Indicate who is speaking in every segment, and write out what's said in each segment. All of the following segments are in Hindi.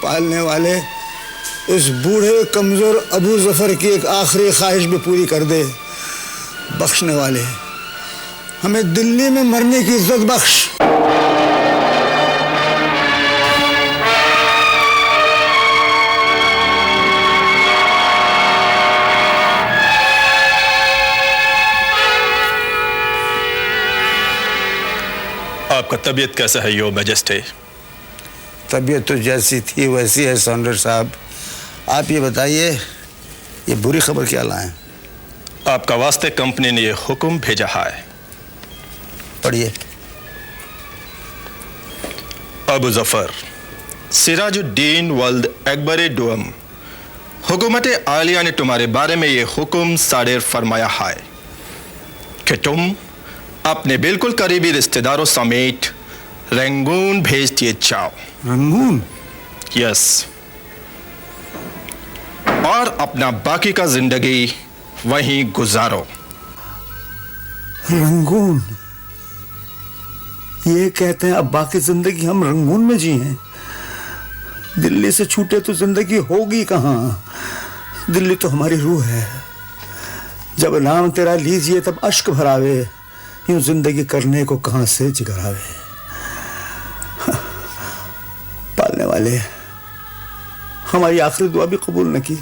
Speaker 1: पालने वाले इस बूढ़े कमजोर अबू जफर की एक आखिरी ख्वाहिश भी पूरी कर दे। बख्शने वाले, हमें दिल्ली में मरने की इज्जत बख्श।
Speaker 2: आपका तबीयत कैसा है योर मैजेस्टी?
Speaker 1: तबीयत तो जैसी थी वैसी है सौंदर्य साहब। आप ये बताइए, ये बुरी खबर क्या लाएं?
Speaker 2: आपका वास्ते कंपनी ने ये हुक्म भेजा है।
Speaker 1: पढ़िए।
Speaker 2: अबू जफर, सिराजुद्दीन वल्द अकबर डोम, हुकूमत आलिया ने तुम्हारे बारे में ये हुक्म साडेर फरमाया है कि तुम अपने बिल्कुल करीबी रिश्तेदारों समेत रंगून भेज दिए जाओ।
Speaker 1: रंगून?
Speaker 2: यस, और अपना बाकी का जिंदगी वहीं गुजारो।
Speaker 1: रंगून? ये कहते हैं अब बाकी जिंदगी हम रंगून में जी हैं? दिल्ली से छूटे तो जिंदगी होगी कहां? दिल्ली तो हमारी रूह है। जब नाम तेरा लीजिए तब अश्क भरावे, यूं जिंदगी करने को कहां से जिगरावे। पालने वाले, हमारी आखिरी दुआ भी कबूल न की।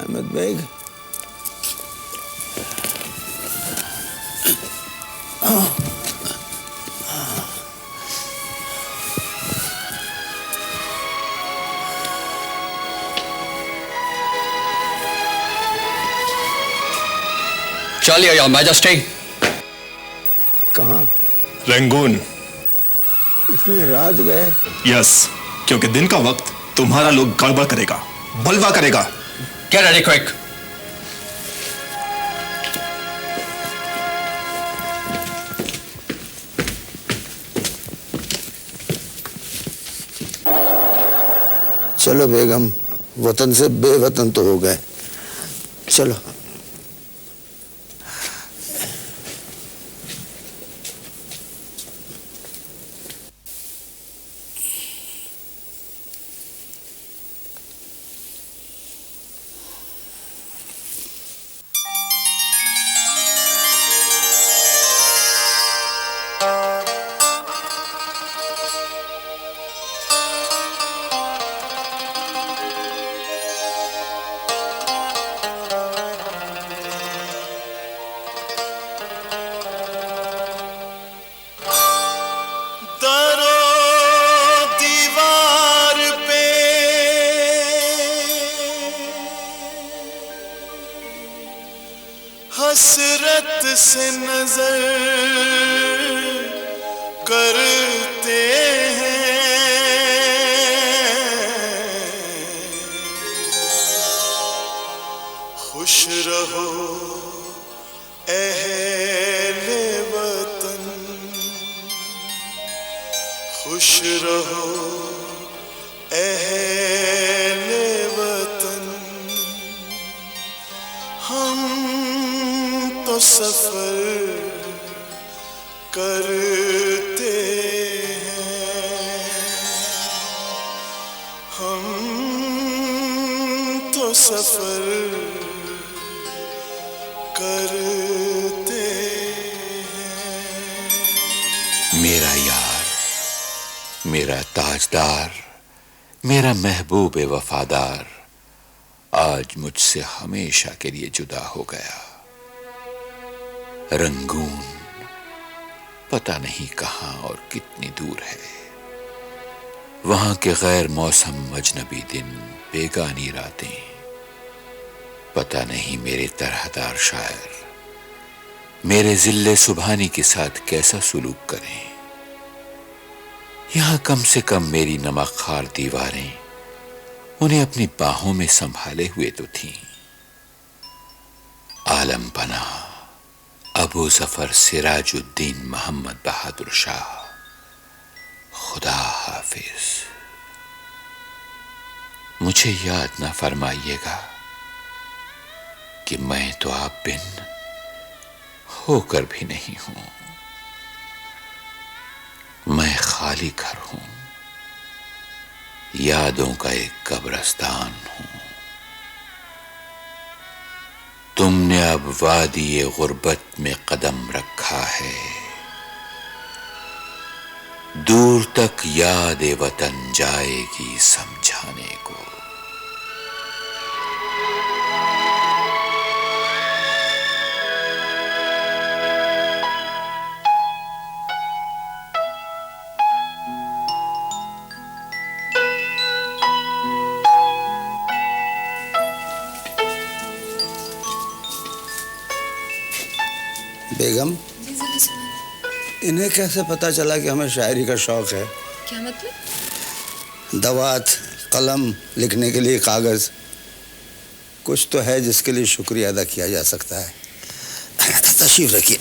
Speaker 1: अहमद बेग,
Speaker 3: चलिए योर मैजेस्टी।
Speaker 1: कहाँ?
Speaker 2: रंगून।
Speaker 1: इतनी रात गए?
Speaker 2: यस, क्योंकि दिन का वक्त तुम्हारा लोग गड़बड़ करेगा, बलवा करेगा।
Speaker 3: Get ready quick.
Speaker 1: चलो बेगम, वतन से बेवतन तो हो गए। चलो।
Speaker 4: हसरत से नजर करते हैं, खुश रहो अहले वतन, खुश रहो अहले वतन। हम तो सफर करते हैं, हम तो सफर करते हैं।
Speaker 5: मेरा यार, मेरा ताजदार, मेरा महबूब वफादार आज मुझसे हमेशा के लिए जुदा हो गया। रंगून पता नहीं कहां और कितनी दूर है। वहां के गैर मौसम अजनबी दिन, बेगानी रातें, पता नहीं मेरे तरहदार शायर मेरे जिल्ले सुभानी के साथ कैसा सुलूक करें। यहां कम से कम मेरी नमकखार दीवारें उन्हें अपनी बाहों में संभाले हुए तो थीं। आलम पना अबू जफर सिराजुद्दीन मोहम्मद बहादुर शाह, खुदा हाफिज। मुझे याद ना फरमाइएगा कि मैं तो आप बिन होकर भी नहीं हूं। मैं खाली घर हूं, यादों का एक कब्रिस्तान हूं। तुमने अब वादी गुर्बत में कदम रखा है, दूर तक याद वतन जाएगी समझाने को।
Speaker 1: बेगम, इन्हें कैसे पता चला कि हमें शायरी का शौक है?
Speaker 6: क्या मतलब?
Speaker 1: दवात, कलम, लिखने के लिए कागज, कुछ तो है जिसके लिए शुक्रिया अदा किया जा सकता है। तशरीफ रखिए।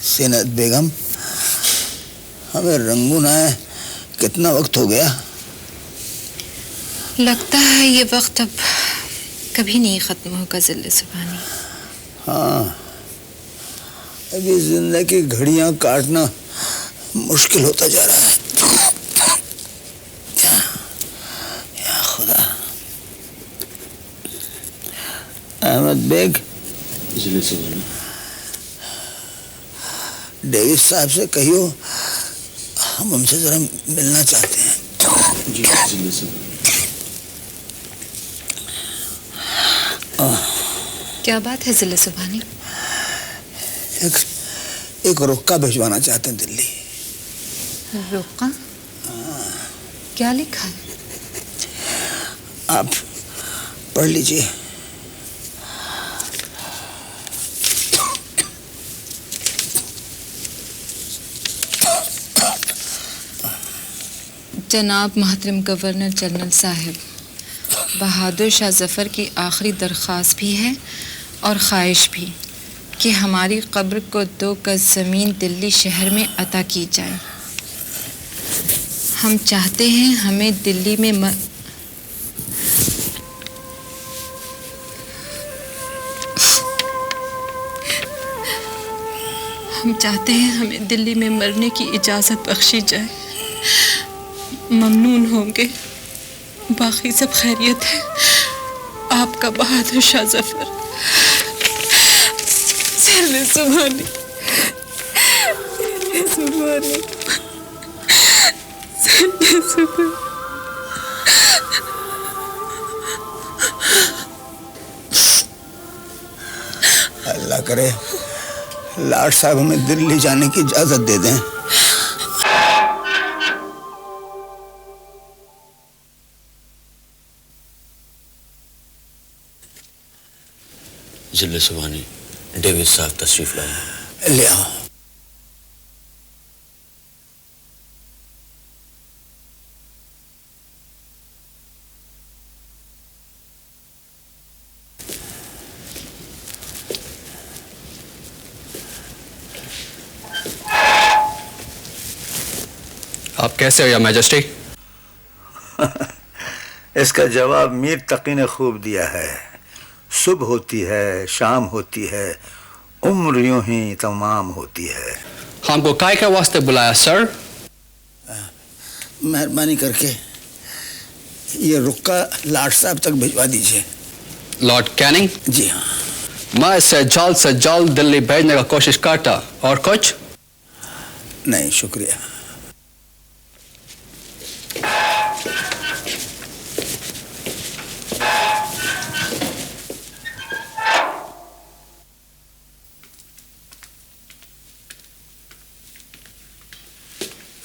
Speaker 1: सीनत बेगम, हमें रंगून आए कितना वक्त हो गया?
Speaker 6: लगता है ये वक्त अब कभी नहीं खत्म होगा जिल्ले सुभानी।
Speaker 1: हाँ, अभी जिंदगी की घड़ियां काटना मुश्किल होता जा रहा है। या खुदा। अहमद बेग,
Speaker 7: जिले सुभानी।
Speaker 1: डेविस साहब से कहियो हम उनसे जरा मिलना चाहते हैं।
Speaker 7: जी, जिले सुभानी।
Speaker 6: क्या बात है जिले सुभानी?
Speaker 1: एक रुक्का भिजवाना चाहते हैं दिल्ली।
Speaker 6: रुक्का? क्या लिखा है?
Speaker 1: आप पढ़ लीजिए।
Speaker 6: जनाब मोहतरम गवर्नर जनरल साहब, बहादुर शाह जफ़र की आखिरी दरख्वास्त भी है और ख्वाहिश भी कि हमारी कब्र को 2 गज ज़मीन दिल्ली शहर में अता की जाए। हम चाहते हैं हमें दिल्ली में हमें दिल्ली में मरने की इजाज़त बख्शी जाए। ममनून होंगे। बाकी सब खैरियत है। आपका बहादुर शाह जफ़र। जिले सुभानी, जिले सुभानी, जिले सुभानी।
Speaker 1: अल्लाह करे लाट साहब हमें दिल्ली जाने की इजाजत दे दें।
Speaker 7: जिले सुभानी, डेविस साहब तशरीफ लाए।
Speaker 1: ले आओ।
Speaker 3: आप कैसे हो या मैजेस्टी?
Speaker 1: इसका जवाब मीर तकी ने खूब दिया है। सुबह होती है, शाम होती है उम्र यूं ही तमाम होती है।
Speaker 3: हमको काय के वास्ते बुलाया सर?
Speaker 1: मेहरबानी करके ये रुक्का लाट साहब तक भिजवा दीजिए।
Speaker 3: Lord Canning?
Speaker 1: जी हाँ।
Speaker 3: मैं इसे जल्द से जल्द दिल्ली भेजने का कोशिश करता। और कुछ?
Speaker 1: नहीं, शुक्रिया।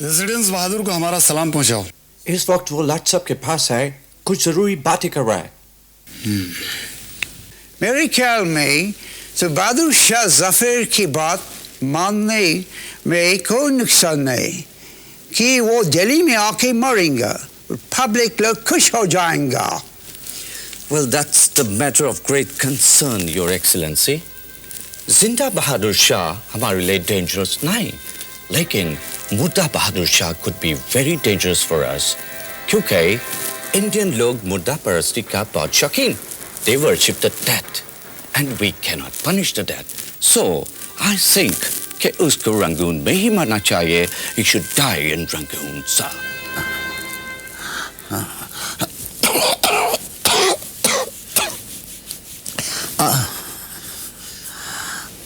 Speaker 8: रेजिडेंस बहादुर को हमारा सलाम पहुंचाओ।
Speaker 9: इस वक्त वो लाट साहब के पास है, कुछ जरूरी बातें कर रहा है।
Speaker 10: मेरे ख्याल में तो बहादुर शाह जफर की बात मानने में कोई नुकसान नहीं कि वो दिल्ली में आके मरेंगे, पब्लिक लोग खुश हो जाएंगा।
Speaker 9: Well, that's the matter of great concern, Your Excellency. जिंदा बहादुर शाह हमारे लिए dangerous नहीं, लेकिन मुर्दा Bahadur Shah could be very dangerous for us, क्योंकि इंडियन लोग मुर्दा परस्ती का बहुत शौकीन। They worship the dead, and we cannot punish the dead. So, I think कि उसको रंगून में ही मरना चाहिए। He should die in Rangoon, sir.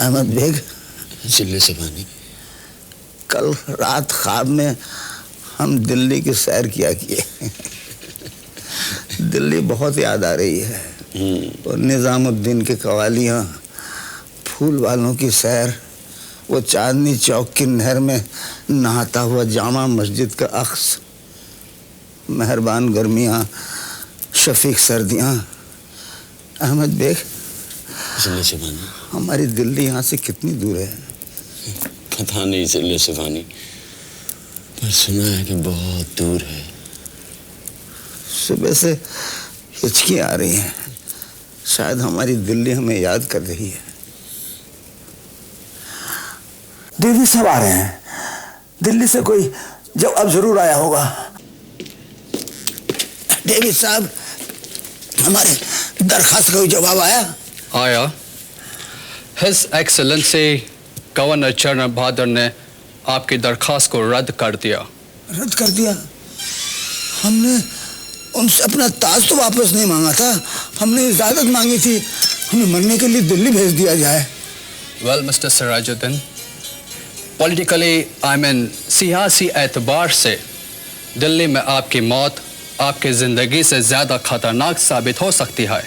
Speaker 1: Ahmed Baig,
Speaker 7: Zille Subhani,
Speaker 1: कल रात ख्वाब में हम दिल्ली की सैर किया किए। दिल्ली बहुत याद आ रही है। और निजामुद्दीन के कवालियाँ, फूल वालों की सैर, वो चांदनी चौक की नहर में नहाता हुआ जामा मस्जिद का अक्स, मेहरबान गर्मियाँ, शफीक सर्दियाँ। अहमद बेग,
Speaker 7: जिले सुभानी,
Speaker 1: हमारी दिल्ली यहाँ से कितनी दूर है?
Speaker 7: पता नहीं जिले सुभानी, पर सुना है कि बहुत दूर है।
Speaker 1: सुबह से हिचकी आ रही है, शायद हमारी दिल्ली हमें याद कर रही है। डेविड साहब आ रहे हैं। दिल्ली से कोई जवाब जरूर आया होगा। डेविड साहब, हमारे दरखास्त का कोई जवाब आया?
Speaker 3: आया। हिज एक्सेलेंसी गवर्नर जनरल बहादुर ने आपकी दरखास्त को रद्द कर दिया।
Speaker 1: रद्द कर दिया? हमने उनसे अपना ताज तो वापस नहीं मांगा था, हमने इजाजत मांगी थी हमें मरने के लिए दिल्ली भेज दिया जाए।
Speaker 3: Well mister Sirajuddin, politically I mean सियासी एतबार से दिल्ली में आपकी मौत आपकी ज़िंदगी से ज़्यादा खतरनाक साबित हो सकती है।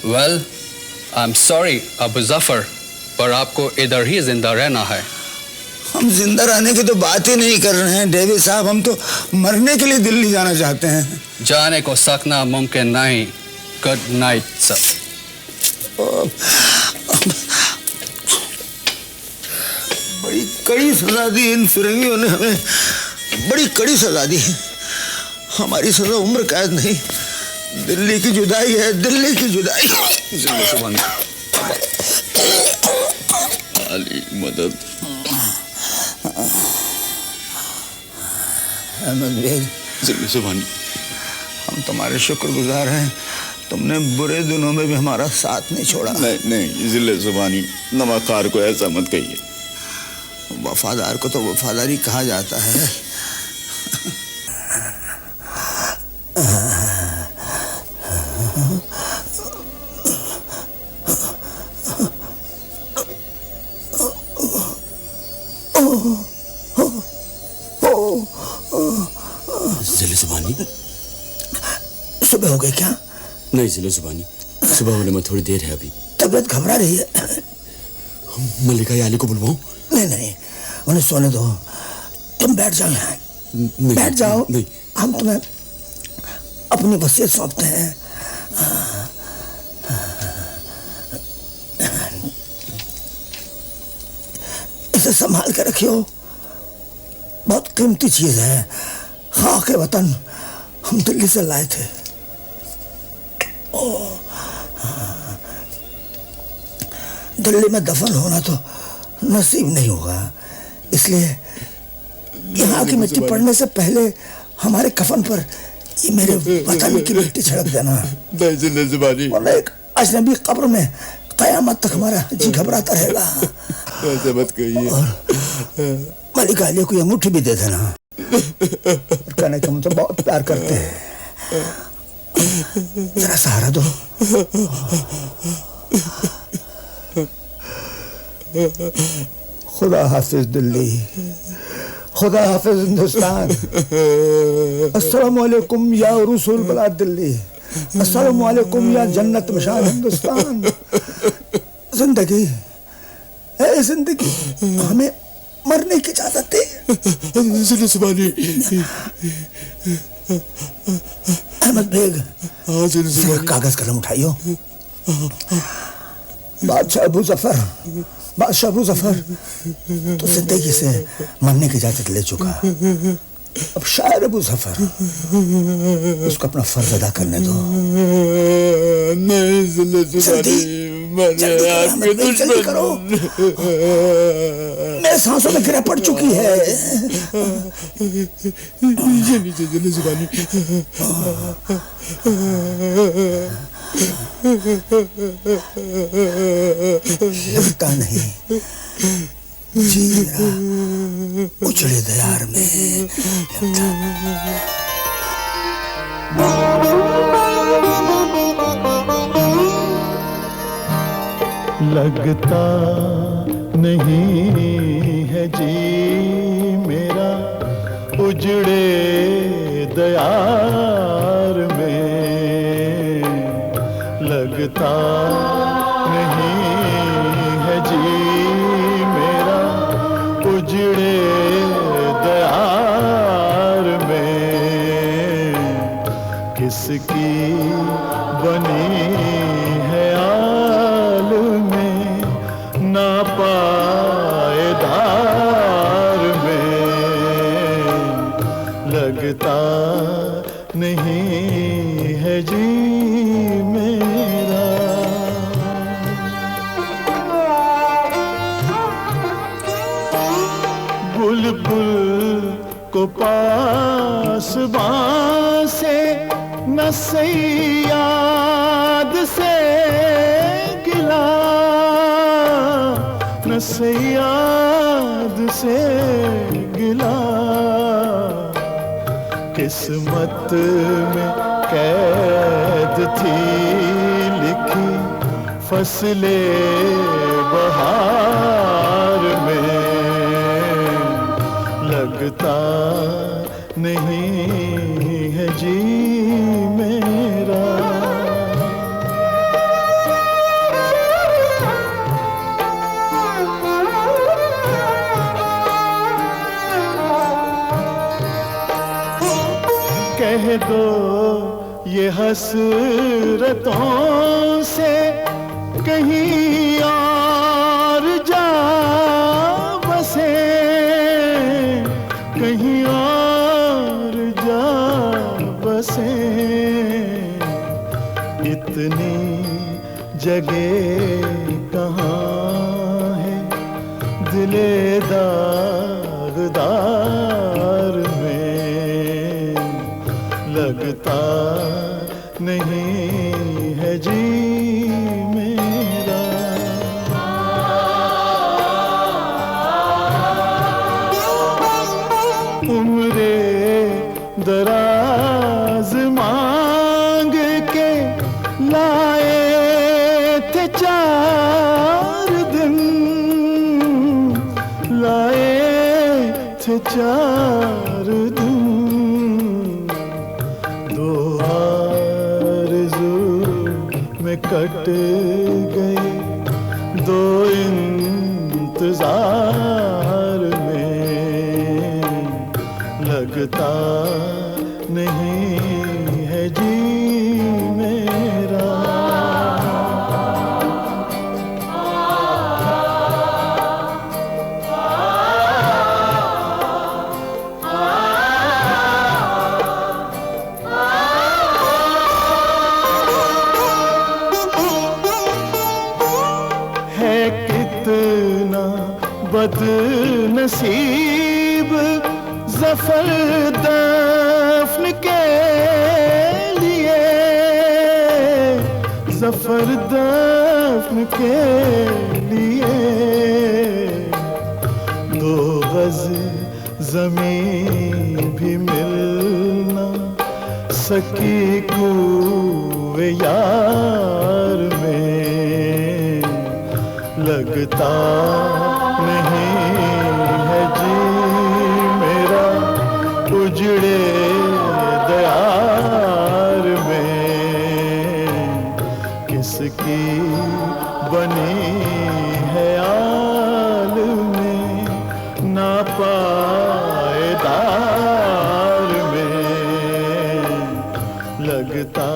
Speaker 3: Well I am sorry Abu Zafar, पर आपको इधर ही जिंदा रहना है।
Speaker 1: हम जिंदा रहने की तो बात ही नहीं कर रहे हैं डेविड साहब, हम तो मरने के लिए दिल्ली जाना चाहते हैं।
Speaker 3: जाने को सकना मुमकिन नहीं। Good night sir.
Speaker 1: बड़ी कड़ी सजा दी इन फिरंगियों ने हमें, बड़ी कड़ी सजा दी। हमारी सजा उम्र कैद नहीं, दिल्ली की जुदाई है, दिल्ली की जुदाई।
Speaker 7: अली मदद।
Speaker 1: अहमद बेग,
Speaker 7: जिले सुभानी,
Speaker 1: हम तुम्हारे शुक्रगुजार हैं, तुमने बुरे दिनों में भी हमारा साथ नहीं छोड़ा।
Speaker 7: नहीं नहीं जिले सुभानी, नवाकार को ऐसा मत कहिए।
Speaker 1: वफादार को तो वफादारी कहा जाता है।
Speaker 7: जिले सुभानी,
Speaker 1: सुबह हो गई क्या?
Speaker 7: नहीं जिले सुभानी, सुबह होने में थोड़ी देर है अभी।
Speaker 1: तबीयत घबरा रही है।
Speaker 7: मल्लिका याली को बुलवाऊं?
Speaker 1: नहीं नहीं, उन्हें सोने दो, तुम बैठ जाओ यहाँ। बैठ जाओ,
Speaker 7: नहीं।
Speaker 1: हम तुम्हें अपनी वसीयत सौंपते हैं। इसे संभाल के रखियो, बहुत कीमती चीज है। खाक वतन हम दिल्ली से लाए थे। दिल्ली में दफन होना तो नसीब नहीं होगा, इसलिए यहाँ की मिट्टी पड़ने से पहले हमारे कफन पर ये मेरे वतन की मिट्टी छिड़क देना।
Speaker 7: नहीं जिले सुभानी,
Speaker 1: वरना एक अजनबी कब्र में कयामत तक हमारा जी घबराता रहेगा।
Speaker 11: ऐसे मत कहिए।
Speaker 1: और मलिक आलिया को अंगूठी भी दे देना और कहना कि हम तो बहुत प्यार करते हैं, जरा सहारा दो। खुदा हाफिज दिल्ली, खुदा हाफिज हिंदुस्तान। अस्सलाम वालेकुम या रसूल बला दिल्ली, अस्सलाम वालेकुम या जन्नत मशान हिंदुस्तान। जिंदगी है, जिंदगी हमें मरने की इजाजत दे। अहमद बेग, कागज कलम उठाइयो। बादशाह अबू जफर, बादशाह अबू जफर तो जिंदगी से मरने की इजाजत ले चुका, अब शायर अबू जफर उसको अपना फर्ज अदा करने दो। जल्दी करो, मेरे सांसों में गिरा पड़ चुकी है। लगता नहीं जी उजड़े दयार में
Speaker 11: लगता नहीं है जी मेरा उजड़े दयार में, लगता नहीं है जी मेरा उजड़े दयार में। किसकी बनी है आल में ना पायदार में, लगता नहीं है जी मेरा। बुलबुल को पास बांसे न सैयाद से गिला, न सैयाद से गिला। किस्मत में कैद थी लिखी फसले बहार में, लगता नहीं है जी मेरा। कह दो ये हसरतों से कहीं और जा बसे, कहीं और जा बसे। इतनी जगह कहाँ है दिले दागदार में, लगता नहीं है जी मेरा। उम्रे दराज मांग के लाए थे 4 दिन, लाए थे 4 दिन। दो आरज़ू में कट गए 2 इंतजार में, लगता नहीं है जी मेरा। है कितना बदनसीब ज़फ़र दफ़्न के लिए, जफर दफ्न के लिए 2 गज जमीन भी मिल ना सकी कुए यार में लगता नहीं है जी मेरा उजड़े दयार में किसकी बनी है आलम ना पायदार में लगता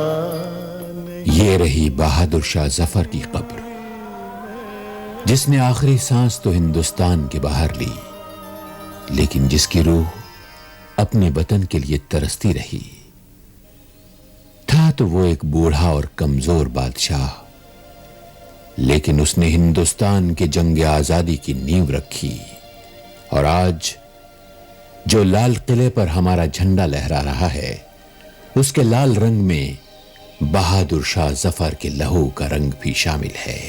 Speaker 5: ये रही बहादुर शाह जफर की कब्र, जिसने आखिरी सांस तो हिंदुस्तान के बाहर ली, लेकिन जिसकी रूह अपने वतन के लिए तरसती रही। था तो वो एक बूढ़ा और कमजोर बादशाह, लेकिन उसने हिंदुस्तान के जंग आजादी की नींव रखी। और आज जो लाल किले पर हमारा झंडा लहरा रहा है, उसके लाल रंग में बहादुर शाह जफर के लहू का रंग भी शामिल है।